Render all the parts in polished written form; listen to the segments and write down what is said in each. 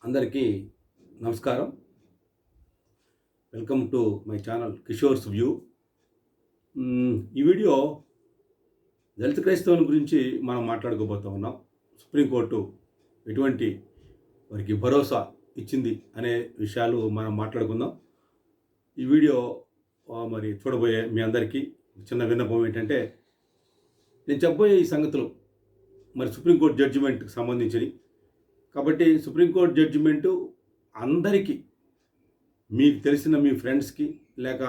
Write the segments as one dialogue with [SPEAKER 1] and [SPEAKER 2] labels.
[SPEAKER 1] అందరికీ నమస్కారం. Welcome to my channel Kishore's view. ఈ వీడియో దళిత క్రైస్తవుల గురించి మనం మాట్లాడుకోబోతూ ఉన్నాం. సుప్రీంకోర్టు ఎటువంటి వారికి భరోసా ఇచ్చింది అనే విషయాలు మనం మాట్లాడుకుందాం. ఈ వీడియో మరి చూడబోయే మీ అందరికీ చిన్న విన్నపం ఏంటంటే, నేను చెప్పబోయే ఈ సంగతులు మరి సుప్రీంకోర్టు జడ్జిమెంట్కి సంబంధించినవి కాబట్టి సుప్రీంకోర్టు జడ్జిమెంటు అందరికీ, మీకు తెలిసిన మీ ఫ్రెండ్స్కి లేక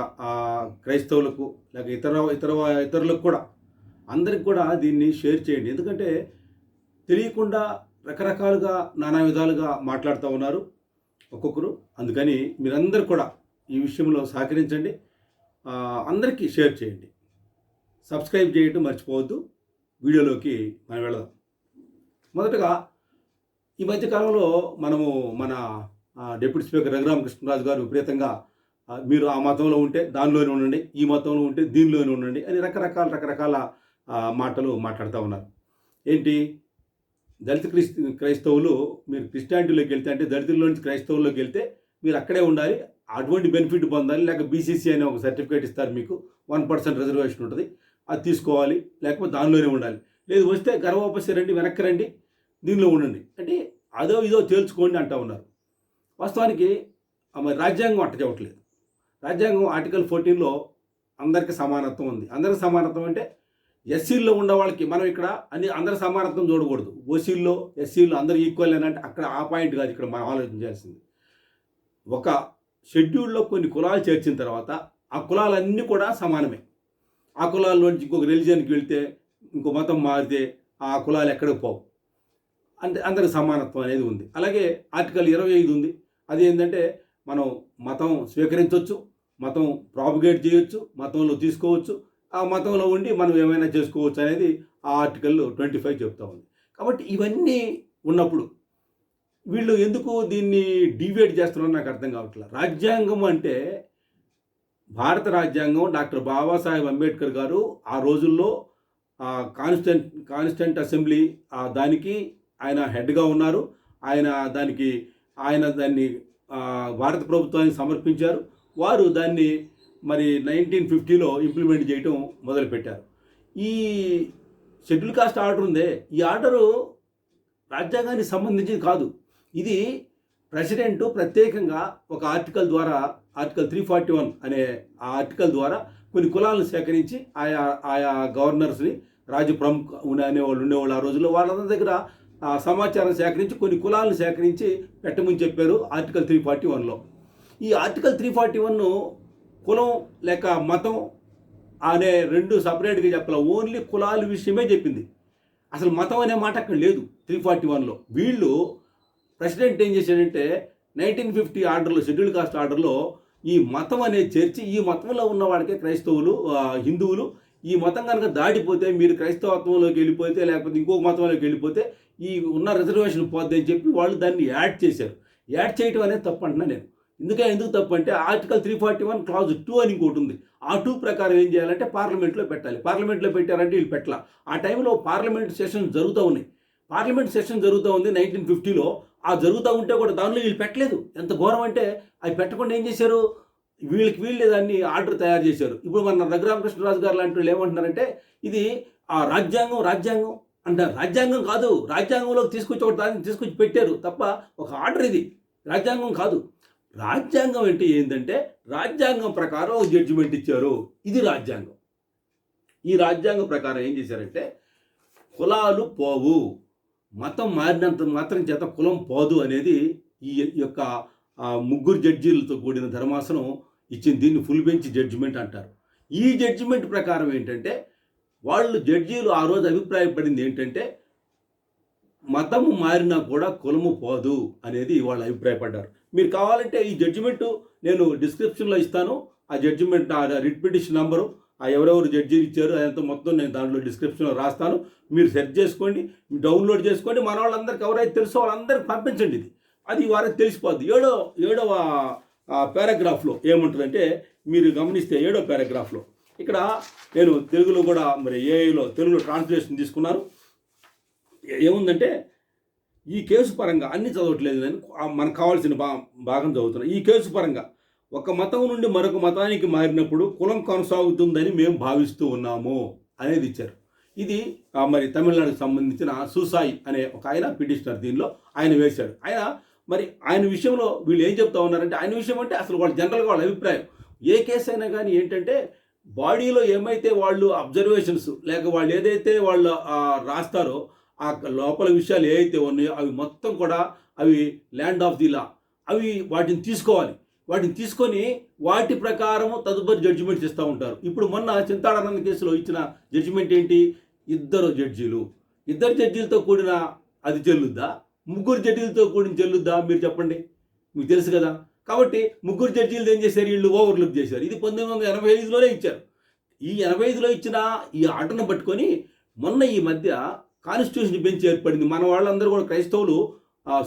[SPEAKER 1] క్రైస్తవులకు లేక ఇతరులకు కూడా అందరికి కూడా దీన్ని షేర్ చేయండి. ఎందుకంటే తెలియకుండా రకరకాలుగా నానా విధాలుగా మాట్లాడుతూ ఉన్నారు ఒక్కొక్కరు. అందుకని మీరందరూ కూడా ఈ విషయంలో సహకరించండి, అందరికీ షేర్ చేయండి, సబ్స్క్రైబ్ చేయడం మర్చిపోవద్దు. వీడియోలోకి మనం వెళదాం. మొదటగా ఈ మధ్యకాలంలో మనము మన డిప్యూటీ స్పీకర్ రఘురామకృష్ణరాజు గారు విపరీతంగా మీరు ఆ మతంలో ఉంటే దానిలోనే ఉండండి, ఈ మతంలో ఉంటే దీనిలోనే ఉండండి అని రకరకాల మాటలు మాట్లాడుతూ ఉన్నారు. ఏంటి, దళిత క్రైస్తవులు మీరు క్రిస్టియానిటీలోకి వెళ్తే, అంటే దళితుల్లో నుంచి క్రైస్తవుల్లోకి వెళ్తే మీరు అక్కడే ఉండాలి, అటువంటి బెనిఫిట్ పొందాలి, లేక బీసీసీ అనే ఒక సర్టిఫికేట్ ఇస్తారు, మీకు 1% రిజర్వేషన్ ఉంటుంది, అది తీసుకోవాలి, లేకపోతే దానిలోనే ఉండాలి. లేదు వస్తే గర్వోపసి రండి, వెనక్కి రండి, దీనిలో ఉండండి అంటే అదో ఇదో తేల్చుకోండి అంటూ ఉన్నారు. వాస్తవానికి మరి రాజ్యాంగం అట్ట చెప్పట్లేదు. రాజ్యాంగం ఆర్టికల్ 14లో అందరికీ సమానత్వం ఉంది. అందరికి సమానత్వం అంటే ఎస్సీల్లో ఉన్న వాళ్ళకి మనం ఇక్కడ అందరి సమానత్వం చూడకూడదు. ఓసీల్లో ఎస్సీల్లో అందరూ ఈక్వల్ అని అంటే అక్కడ ఆ పాయింట్ కాదు ఇక్కడ మనం ఆలోచించాల్సింది. ఒక షెడ్యూల్లో కొన్ని కులాలు చేర్చిన తర్వాత ఆ కులాలన్నీ కూడా సమానమే. ఆ కులాల్లోంచి ఇంకొక రిలీజియన్కి వెళ్తే, ఇంకో మతం మారితే ఆ కులాలు ఎక్కడికి పోవు, అంటే అందరికి సమానత్వం అనేది ఉంది. అలాగే ఆర్టికల్ 25 ఉంది. అది ఏంటంటే మనం మతం స్వీకరించవచ్చు, మతం ప్రాపగేట్ చేయొచ్చు, మతంలో తీసుకోవచ్చు, ఆ మతంలో ఉండి మనం ఏమైనా చేసుకోవచ్చు అనేది ఆ ఆర్టికల్ 25 చెప్తా ఉంది. కాబట్టి ఇవన్నీ ఉన్నప్పుడు వీళ్ళు ఎందుకు దీన్ని డీవియేట్ చేస్తున్నారో నాకు అర్థం కావట్లేదు. రాజ్యాంగం అంటే భారత రాజ్యాంగం డాక్టర్ బాబాసాహెబ్ అంబేద్కర్ గారు ఆ రోజుల్లో కాన్స్టిట్యూంట్ అసెంబ్లీ దానికి ఆయన హెడ్గా ఉన్నారు. ఆయన దాన్ని భారత ప్రభుత్వానికి సమర్పించారు. వారు దాన్ని మరి 1950లో ఇంప్లిమెంట్ చేయటం మొదలుపెట్టారు. ఈ షెడ్యూల్ కాస్ట్ ఆర్డర్ ఉందే, ఈ ఆర్డరు రాజ్యాంగానికి సంబంధించింది కాదు. ఇది ప్రెసిడెంట్ ప్రత్యేకంగా ఒక ఆర్టికల్ ద్వారా, ఆర్టికల్ 341 అనే ఆ ఆర్టికల్ ద్వారా కొన్ని కులాలను సేకరించి ఆయా గవర్నర్స్ని, రాజ్య ప్రముఖ అనేవాళ్ళు ఉండేవాళ్ళు ఆ రోజుల్లో, వాళ్ళందరి దగ్గర సమాచారం సేకరించి కొన్ని కులాలను సేకరించి పెట్టమని చెప్పారు ఆర్టికల్ 341లో. ఈ ఆర్టికల్ 341 కులం లేక మతం అనే రెండు సపరేట్గా చెప్పాలి, ఓన్లీ కులాల విషయమే చెప్పింది. అసలు మతం అనే మాట అక్కడ లేదు 341లో. వీళ్ళు ప్రెసిడెంట్ ఏం చేశాడంటే 1950 ఆర్డర్లో, షెడ్యూల్ కాస్ట్ ఆర్డర్లో ఈ మతం అనేది చేర్చి, ఈ మతంలో ఉన్న వాడికే క్రైస్తవులు, హిందువులు ఈ మతం కనుక దాటిపోతే, మీరు క్రైస్తవత్వంలోకి వెళ్ళిపోతే లేకపోతే ఇంకొక మతంలోకి వెళ్ళిపోతే ఈ ఉన్న రిజర్వేషన్ పోద్ది అని చెప్పి వాళ్ళు దాన్ని యాడ్ చేశారు. యాడ్ చేయడం అనేది తప్పు అంటున్నా నేను. ఎందుకు తప్పు అంటే ఆర్టికల్ 341 క్లాజ్ 2 అని ఇంకోటి ఉంది. ఆ 2 ప్రకారం ఏం చేయాలంటే పార్లమెంట్లో పెట్టాలి. పార్లమెంట్లో పెట్టారంటే వీళ్ళు పెట్టాల. ఆ టైంలో పార్లమెంట్ సెషన్ జరుగుతూ ఉన్నాయి. పార్లమెంట్ సెషన్ జరుగుతూ ఉంది 1950లో. ఆ జరుగుతూ ఉంటే కూడా దానిలో వీళ్ళు పెట్టలేదు. ఎంత ఘోరం అంటే అవి పెట్టకుండా ఏం చేశారు, వీళ్ళే దాన్ని ఆర్డర్ తయారు చేశారు. ఇప్పుడు మన రఘురామకృష్ణరాజు గారు లాంటి వాళ్ళు ఏమంటున్నారంటే ఇది రాజ్యాంగం అంటారు. రాజ్యాంగం కాదు, రాజ్యాంగంలోకి తీసుకొచ్చి పెట్టారు తప్ప ఒక ఆర్డర్, ఇది రాజ్యాంగం కాదు. రాజ్యాంగం అంటే ఏంటంటే రాజ్యాంగం ప్రకారం ఒక జడ్జిమెంట్ ఇచ్చారు, ఇది రాజ్యాంగం. ఈ రాజ్యాంగం ప్రకారం ఏం చేశారంటే కులాలు పోవు, మతం మారినంత మాత్రం చేత కులం పోదు అనేది ఈ యొక్క 3 జడ్జీలతో కూడిన ధర్మాసనం ఇచ్చింది. దీన్ని ఫుల్ బెంచ్ జడ్జిమెంట్ అంటారు. ఈ జడ్జిమెంట్ ప్రకారం ఏంటంటే వాళ్ళు జడ్జీలు ఆ రోజు అభిప్రాయపడింది ఏంటంటే మతము మారినా కూడా కులము పోదు అనేది వాళ్ళు అభిప్రాయపడ్డారు. మీరు కావాలంటే ఈ జడ్జిమెంట్ నేను డిస్క్రిప్షన్లో ఇస్తాను. ఆ జడ్జిమెంట్ రిట్ పిటిషన్ నంబరు, ఎవరెవరు జడ్జీలు ఇచ్చారు అదంతా మొత్తం నేను దాంట్లో డిస్క్రిప్షన్లో రాస్తాను. మీరు సెర్చ్ చేసుకోండి, డౌన్లోడ్ చేసుకోండి. మన వాళ్ళందరికీ ఎవరైతే తెలుసో వాళ్ళందరికీ పంపించండి. అది వారికి తెలిసిపోద్ది. ఏడవ పారాగ్రాఫ్లో ఏముంటుందంటే, మీరు గమనిస్తే 7వ పారాగ్రాఫ్లో ఇక్కడ నేను తెలుగులో కూడా మరి ఏఐలో తెలుగులో ట్రాన్స్లేషన్ తీసుకున్నారు. ఏముందంటే ఈ కేసు పరంగా అన్ని చదవట్లేదు నేను మనకు కావాల్సిన భాగం చదువుతున్నాను. ఈ కేసు పరంగా ఒక మతం నుండి మరొక మతానికి మారినప్పుడు కులం కొనసాగుతుందని మేము భావిస్తూ ఉన్నాము అనేది ఇచ్చారు. ఇది మరి తమిళనాడుకు సంబంధించిన సూసాయి అనే ఒక ఆయన పిటిషనర్ దీనిలో ఆయన వేశాడు. ఆయన విషయంలో వీళ్ళు ఏం చెప్తా ఉన్నారంటే, ఆయన విషయం అంటే అసలు వాళ్ళు జనరల్గా వాళ్ళ అభిప్రాయం ఏ కేసు అయినా కానీ ఏంటంటే బాడీలో ఏమైతే వాళ్ళు అబ్జర్వేషన్స్ లేక వాళ్ళు ఏదైతే వాళ్ళు రాస్తారో ఆ లోపల విషయాలు ఏవైతే ఉన్నాయో అవి మొత్తం కూడా అవి ల్యాండ్ ఆఫ్ ది లా, అవి వాటిని తీసుకోవాలి. వాటిని తీసుకొని వాటి ప్రకారం తదుపరి జడ్జిమెంట్స్ ఇస్తూ ఉంటారు. ఇప్పుడు మొన్న చింతాడానంద కేసులో ఇచ్చిన జడ్జిమెంట్ ఏంటి? ఇద్దరు జడ్జీలతో కూడిన అది చెల్లుద్దా? ముగ్గురు జడ్జీలతో కూడిన చెల్లుద్దా? మీరు చెప్పండి, మీకు తెలుసు కదా. కాబట్టి ముగ్గురు జడ్జీలు ఏం చేశారు? వీళ్ళు ఓవర్లుక్ చేశారు. ఇది 1985లోనే ఇచ్చారు. ఈ 85లో ఇచ్చిన ఈ ఆటను పట్టుకొని మొన్న ఈ మధ్య కాన్స్టిట్యూషన్ బెంచ్ ఏర్పడింది. మన వాళ్ళందరూ కూడా క్రైస్తవులు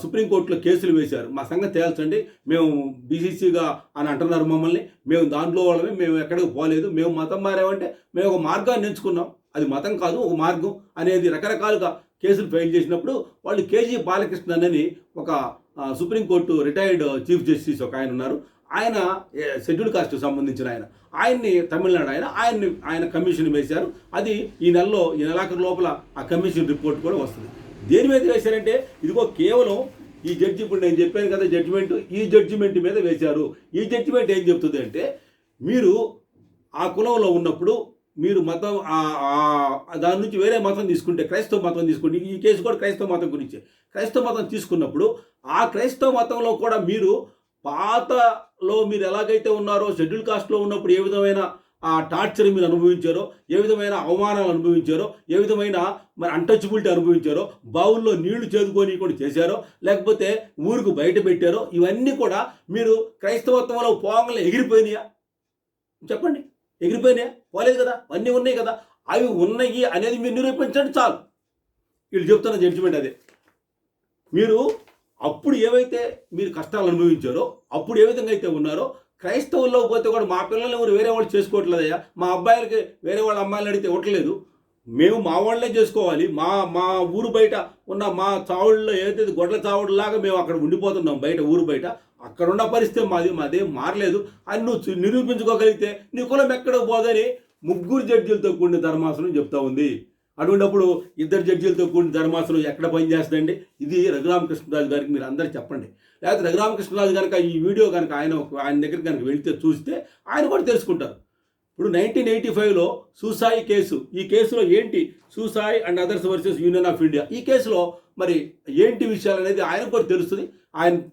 [SPEAKER 1] సుప్రీంకోర్టులో కేసులు వేశారు. మా సంగతి తేల్చండి, మేము బీసీసీగా అని అంటున్నారు మమ్మల్ని, మేము దాంట్లో వాళ్ళమే, మేము ఎక్కడికి పోలేదు, మేము మతం మారామంటే మేము ఒక మార్గాన్ని ఎంచుకున్నాం, అది మతం కాదు ఒక మార్గం అనేది రకరకాలుగా కేసులు ఫైల్ చేసినప్పుడు వాళ్ళు కేజీ బాలకృష్ణన్ అని ఒక సుప్రీంకోర్టు రిటైర్డ్ చీఫ్ జస్టిస్ ఒక ఆయన ఉన్నారు. ఆయన షెడ్యూల్ కాస్ట్కి సంబంధించిన ఆయన్ని తమిళనాడు ఆయన కమిషన్ వేశారు. అది ఈ నెలాఖరు లోపల ఆ కమిషన్ రిపోర్ట్ కూడా వస్తుంది. దేని మీద వేశారంటే ఇదిగో కేవలం ఈ జడ్జి, ఇప్పుడు నేను చెప్పాను కదా జడ్జిమెంట్, ఈ జడ్జిమెంట్ మీద వేశారు. ఈ జడ్జిమెంట్ ఏం చెప్తుంది అంటే, మీరు ఆ కులంలో ఉన్నప్పుడు మీరు మతం దాని నుంచి వేరే మతం తీసుకుంటే, క్రైస్తవ మతం తీసుకుంటే, ఈ కేసు కూడా క్రైస్తవ మతం గురించే, క్రైస్తవ మతం తీసుకున్నప్పుడు ఆ క్రైస్తవ మతంలో కూడా మీరు పాతలో మీరు ఎలాగైతే ఉన్నారో షెడ్యూల్ కాస్ట్లో ఉన్నప్పుడు ఏ విధమైన ఆ టార్చర్ మీరు అనుభవించారో, ఏ విధమైన అవమానాలు అనుభవించారో, ఏ విధమైన మరి అన్టచబిలిటీ అనుభవించారో, బావుల్లో నీళ్లు చేదుకొని కూడా చేశారో, లేకపోతే ఊరికి బయట పెట్టారో, ఇవన్నీ కూడా మీరు క్రైస్తవత్వంలో పోగలే ఎగిరిపోయినాయా? చెప్పండి, ఎగిరిపోయినాయా? పోలేదు కదా, అన్నీ ఉన్నాయి కదా. అవి ఉన్నాయి అనేది మీరు నిరూపించండి చాలు. వీళ్ళు చెప్తున్న జడ్జిమెంట్ అదే. మీరు అప్పుడు ఏవైతే మీరు కష్టాలు అనుభవించారో, అప్పుడు ఏ విధంగా అయితే ఉన్నారో, క్రైస్తవుల్లో పోతే కూడా మా పిల్లల్ని ఎవరు వేరే వాళ్ళు చేసుకోవట్లేదయ్యా, మా అబ్బాయిలకి వేరే వాళ్ళ అమ్మాయిలు అడిగితే ఇవ్వట్లేదు, మేము మా వాళ్ళనే చేసుకోవాలి, మా ఊరు బయట ఉన్న మా చావుల్లో ఏదైతే గొడ్ల చావుడులాగా మేము అక్కడ ఉండిపోతున్నాం బయట, ఊరు బయట, అక్కడ ఉన్న పరిస్థితి మాదేం మారలేదు అని నువ్వు నిరూపించుకోగలిగితే నీ కులం ఎక్కడ పోదని ముగ్గురు జడ్జీలతో కూడిన ధర్మాసనం చెప్తా ఉంది. అటువంటిప్పుడు ఇద్దరు జడ్జీలతో కూడిన ధర్మాసనం ఎక్కడ పనిచేస్తుందండి? ఇది రఘురామకృష్ణరాజు గారికి మీరు అందరూ చెప్పండి. లేకపోతే రఘురామకృష్ణరాజు కనుక ఈ వీడియో కనుక ఆయన దగ్గర కనుక వెళితే చూస్తే ఆయన కూడా తెలుసుకుంటారు. ఇప్పుడు 1985లో సూసాయి కేసు, ఈ కేసులో ఏంటి Susai and others versus Union of India, ఈ కేసులో మరి ఏంటి విషయాలు అనేది ఆయనకు కూడా తెలుస్తుంది.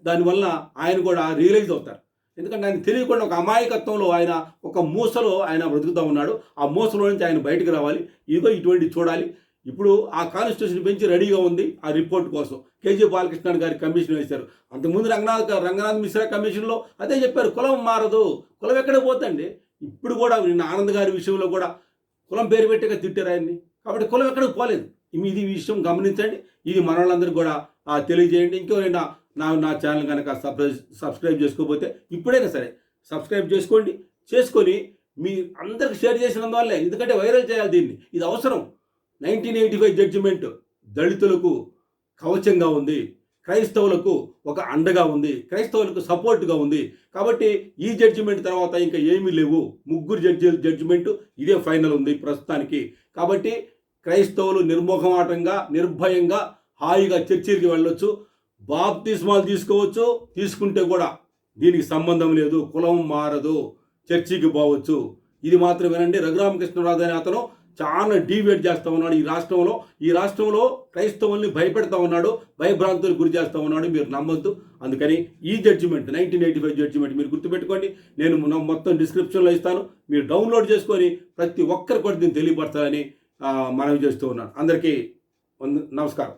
[SPEAKER 1] దానివల్ల ఆయన కూడా రియలైజ్ అవుతారు. ఎందుకంటే ఆయన తెలియకుండా ఒక అమాయకత్వంలో ఆయన ఒక మూసలో ఆయన బ్రతుకుతూ ఉన్నాడు. ఆ మూసలో నుంచి ఆయన బయటకు రావాలి. ఇదిగో ఇటువంటి చూడాలి. ఇప్పుడు ఆ కాన్స్టిట్యూషన్ బెంచ్ రెడీగా ఉంది ఆ రిపోర్ట్ కోసం. కేజీ బాలకృష్ణన్ గారి కమిషన్ వేశారు. అంతకుముందు రంగనాథ్ మిశ్రా కమిషన్లో అదే చెప్పారు, కులం మారదు, కులం ఎక్కడ పోతండి. ఇప్పుడు కూడా నిన్న ఆనంద్ గారి విషయంలో కూడా కులం పేరు పెట్టగా తిట్టారు ఆయన్ని. కాబట్టి కులం ఎక్కడికి పోలేదు. ఇది విషయం గమనించండి. ఇది మన వాళ్ళందరికీ కూడా తెలియజేయండి. ఇంకెవరైనా నా ఛానల్ కనుక సబ్స్క్రైబ్ చేసుకోకపోతే ఇప్పుడైనా సరే సబ్స్క్రైబ్ చేసుకొని మీ అందరికి షేర్ చేసినందువల్లే, ఎందుకంటే వైరల్ చేయాలి దీన్ని, ఇది అవసరం. 1985 జడ్జిమెంట్ దళితులకు కవచంగా ఉంది, క్రైస్తవులకు ఒక అండగా ఉంది, క్రైస్తవులకు సపోర్ట్గా ఉంది. కాబట్టి ఈ జడ్జిమెంట్ తర్వాత ఇంకా ఏమీ లేవు. ముగ్గురు జడ్జిమెంట్ ఇదే ఫైనల్ ఉంది ప్రస్తుతానికి. కాబట్టి క్రైస్తవులు నిర్మోహమాటంగా నిర్భయంగా హాయిగా చర్చిలకి వెళ్ళొచ్చు, బాప్తిస్మాలు తీసుకోవచ్చు, తీసుకుంటే కూడా దీనికి సంబంధం లేదు, కులం మారదు, చర్చికి పోవచ్చు. ఇది మాత్రం వినండి. రఘురామకృష్ణరాజు అనే అతను చాలా డీవియేట్ చేస్తూ ఉన్నాడు ఈ రాష్ట్రంలో క్రైస్తవుల్ని భయపెడతా ఉన్నాడు, భయభ్రాంతులకు గురి చేస్తూ ఉన్నాడు. మీరు నమ్మొద్దు. అందుకని ఈ జడ్జిమెంట్ 1985 జడ్జిమెంట్ మీరు గుర్తుపెట్టుకోండి. నేను మొత్తం డిస్క్రిప్షన్లో ఇస్తాను, మీరు డౌన్లోడ్ చేసుకొని ప్రతి ఒక్కరు కూడా దీన్ని తెలియపరచాలని మనవి చేస్తూ ఉన్నాను. అందరికీ నమస్కారం.